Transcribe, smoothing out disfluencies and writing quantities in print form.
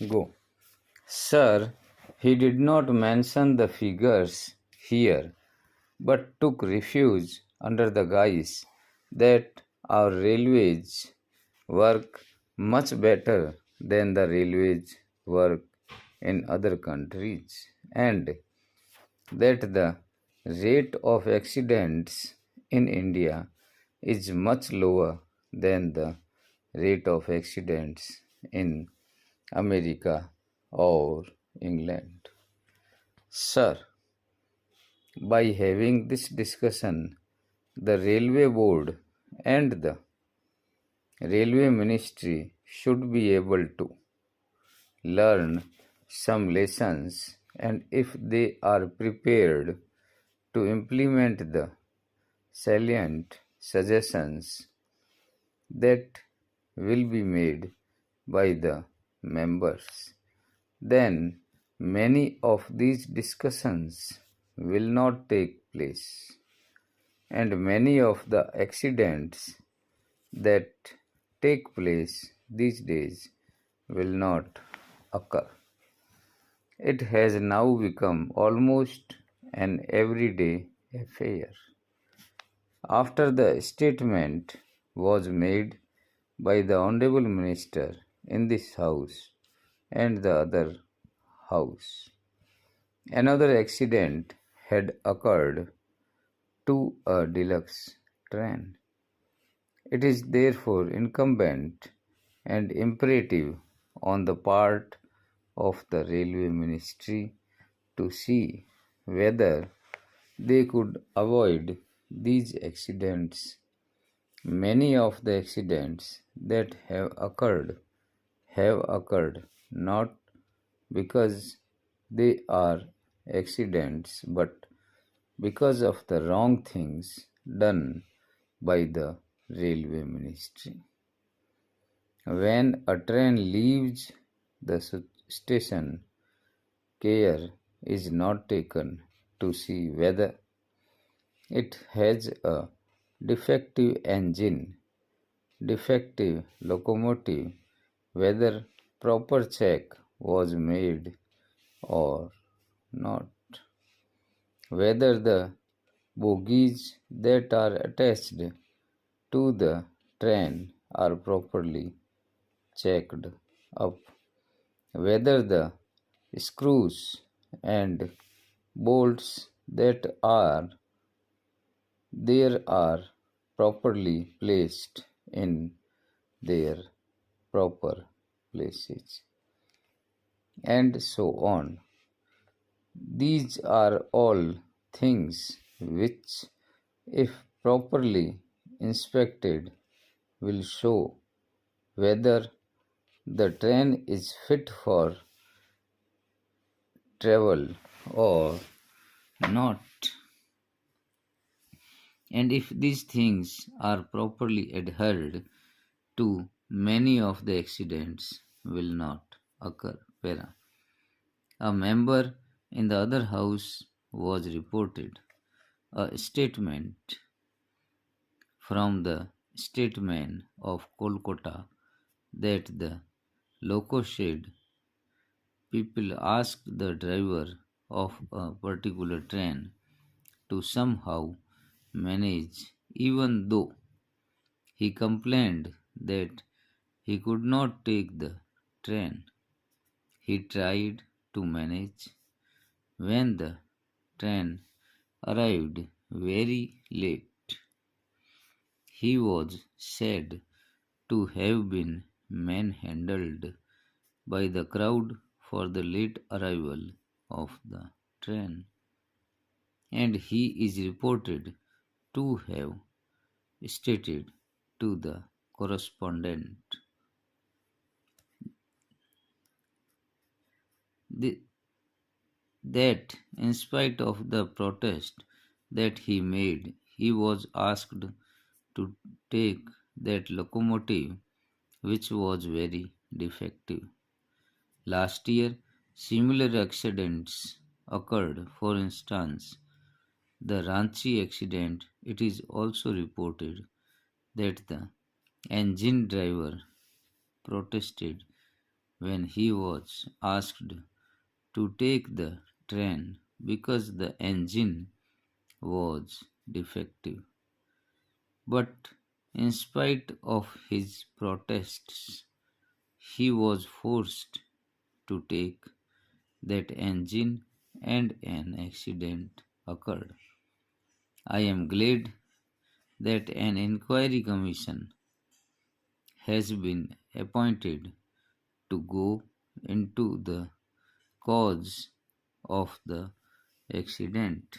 Go. Sir, he did not mention the figures here, but took refuge under the guise that our railways work much better than the railways work in other countries, and that the rate of accidents in India is much lower than the rate of accidents in America or England. Sir, by having this discussion, the Railway Board and the Railway Ministry should be able to learn some lessons, and if they are prepared to implement the salient suggestions that will be made by the members, then many of these discussions will not take place, and many of the accidents that take place these days will not occur. It has now become almost an everyday affair. After the statement was made by the Honorable Minister in this House and the other House, another accident had occurred to a deluxe train. It is therefore incumbent and imperative on the part of the Railway Ministry to see whether they could avoid these accidents. Many of the accidents that have occurred not because they are accidents but because of the wrong things done by the Railway Ministry. When a train leaves the station, care is not taken to see whether it has a defective engine, defective locomotive, whether proper check was made or not, whether the bogies that are attached to the train are properly checked up, whether the screws and bolts that are there are properly placed in their proper places, and so on. These are all things which, if properly inspected, will show whether the train is fit for travel or not. And if these things are properly adhered to, many of the accidents will not occur. Para. A member in the other house was reported a statement from the statesman of Kolkata that the loco shed people asked the driver of a particular train to somehow manage, even though he complained that he could not take the train. He tried to manage. When the train arrived very late, he was said to have been manhandled by the crowd for the late arrival of the train, and he is reported to have stated to the correspondent that in spite of the protest that he made, he was asked to take that locomotive which was very defective. Last year, similar accidents occurred. For instance, the Ranchi accident, it is also reported that the engine driver protested when he was asked to take the train because the engine was defective. But in spite of his protests, he was forced to take that engine and an accident occurred. I am glad that an inquiry commission has been appointed to go into the cause of the accident.